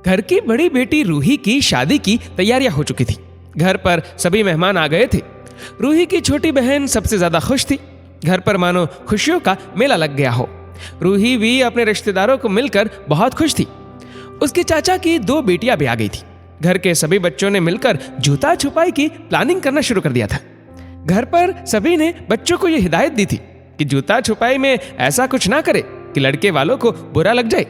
घर की बड़ी बेटी रूही की शादी की तैयारियां हो चुकी थी। घर पर सभी मेहमान आ गए थे। रूही की छोटी बहन सबसे ज्यादा खुश थी। घर पर मानो खुशियों का मेला लग गया हो। रूही भी अपने रिश्तेदारों को मिलकर बहुत खुश थी। उसके चाचा की 2 बेटियां भी आ गई थी। घर के सभी बच्चों ने मिलकर जूता छुपाई की प्लानिंग करना शुरू कर दिया था। घर पर सभी ने बच्चों को यह हिदायत दी थी कि जूता छुपाई में ऐसा कुछ ना करे कि लड़के वालों को बुरा लग जाए।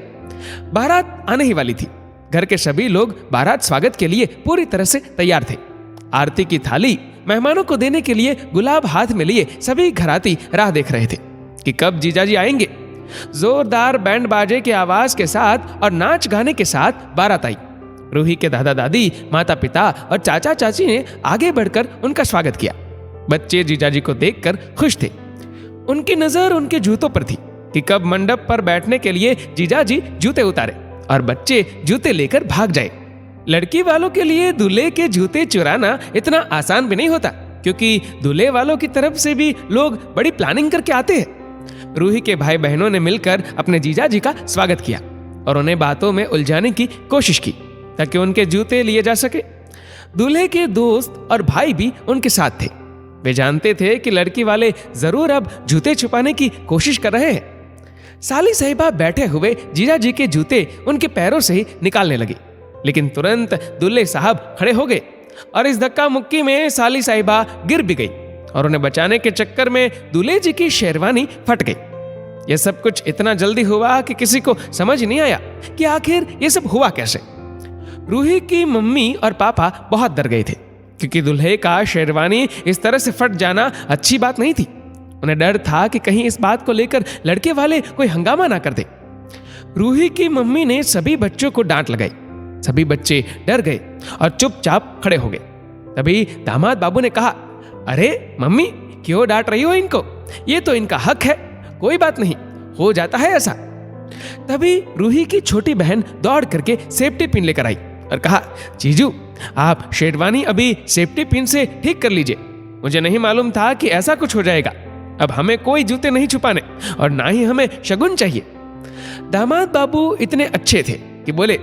बारात आने ही वाली थी। घर के सभी लोग बारात स्वागत के लिए पूरी तरह से तैयार थे। आरती की थाली मेहमानों को देने के लिए गुलाब हाथ में लिए सभी घराती राह देख रहे थे कि कब जीजाजी आएंगे। जोरदार बैंड बाजे की आवाज के साथ और नाच गाने के साथ बारात आई। रूही के दादा दादी, माता पिता और चाचा चाची ने आगे बढ़कर उनका स्वागत किया। बच्चे जीजाजी को देखकर खुश थे। उनकी नजर उनके जूतों पर थी कि कब मंडप पर बैठने के लिए जीजाजी जूते उतारे और बच्चे जूते लेकर भाग जाए। लड़की वालों के लिए दूल्हे के जूते चुराना इतना आसान भी नहीं होता, क्योंकि दूल्हे वालों की तरफ से भी लोग बड़ी प्लानिंग करके आते हैं। रूही के भाई बहनों ने मिलकर अपने जीजाजी का स्वागत किया और उन्हें बातों में उलझाने की कोशिश की ताकि उनके जूते लिए जा सके। दूल्हे के दोस्त और भाई भी उनके साथ थे। वे जानते थे कि लड़की वाले जरूर अब जूते छुपाने की कोशिश कर रहे हैं। साली साहिबा बैठे हुए जीजाजी के जूते उनके पैरों से ही निकालने लगी, लेकिन तुरंत दूल्हे साहब खड़े हो गए और इस धक्का मुक्की में साली साहिबा गिर भी गई और उन्हें बचाने के चक्कर में दूल्हे जी की शेरवानी फट गई। यह सब कुछ इतना जल्दी हुआ कि किसी को समझ नहीं आया कि आखिर यह सब हुआ कैसे। रूही की मम्मी और पापा बहुत डर गए थे, क्योंकि दूल्हे का शेरवानी इस तरह से फट जाना अच्छी बात नहीं थी। उन्हें डर था कि कहीं इस बात को लेकर लड़के वाले कोई हंगामा ना कर दे। रूही की मम्मी ने सभी बच्चों को डांट लगाई। सभी बच्चे डर गए और चुपचाप खड़े हो गए। तभी दामाद बाबू ने कहा, अरे मम्मी, क्यों डांट रही हो इनको? ये तो इनका हक है, कोई बात नहीं, हो जाता है ऐसा। तभी रूही की छोटी बहन दौड़ करके सेफ्टी पिन लेकर आई और कहा, जीजू, आप शेरवानी अभी सेफ्टी पिन से ठीक कर लीजिए। मुझे नहीं मालूम था कि ऐसा कुछ हो जाएगा। अब हमें कोई जूते नहीं छुपाने और ना ही हमें शगुन चाहिए। दामाद बाबू इतने अच्छे थे कि बोले,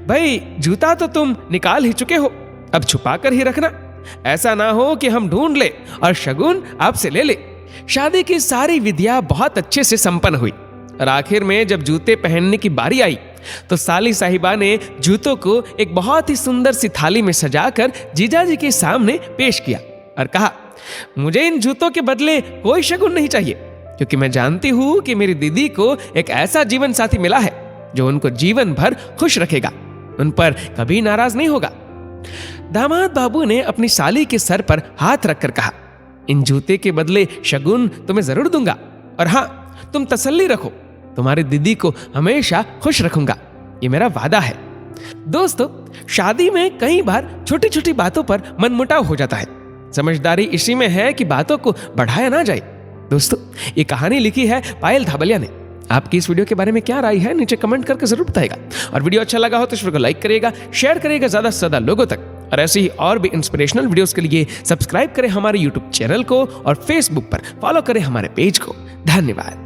भाई जूता तो तुम निकाल ही चुके हो, अब छुपा कर ही रखना। ऐसा ना हो कि हम ढूंढ ले और शगुन आपसे ले ले। शादी की सारी विधियां बहुत अच्छे से संपन्न हुई और आखिर में जब जूते पहनने की बारी आई तो साली साहिबा ने जूतों को एक बहुत ही सुंदर सी थाली में सजाकर जीजाजी के सामने पेश किया और कहा, मुझे इन जूतों के बदले कोई शगुन नहीं चाहिए, क्योंकि मैं जानती हूं कि मेरी दीदी को एक ऐसा जीवन साथी मिला है जो उनको जीवन भर खुश रखेगा, उन पर कभी नाराज नहीं होगा। दामाद बाबू ने अपनी साली के सर पर हाथ रखकर कहा, इन जूते के बदले शगुन तुम्हें जरूर दूंगा, और हाँ, तुम तसल्ली रखो, तुम्हारी दीदी को हमेशा खुश रखूंगा, ये मेरा वादा है। दोस्तों, शादी में कई बार छोटी छोटी बातों पर मनमुटाव हो जाता है। समझदारी इसी में है कि बातों को बढ़ाया ना जाए। दोस्तों, ये कहानी लिखी है पायल धाबलिया ने। आपकी इस वीडियो के बारे में क्या राय है, नीचे कमेंट करके जरूर बताएगा। और वीडियो अच्छा लगा हो तो इस वीडियो को लाइक करिएगा, शेयर करिएगा ज्यादा से ज्यादा लोगों तक। और ऐसे ही और भी इंस्पिरेशनल वीडियोस के लिए सब्सक्राइब करें हमारे यूट्यूब चैनल को और फेसबुक पर फॉलो करें हमारे पेज को। धन्यवाद।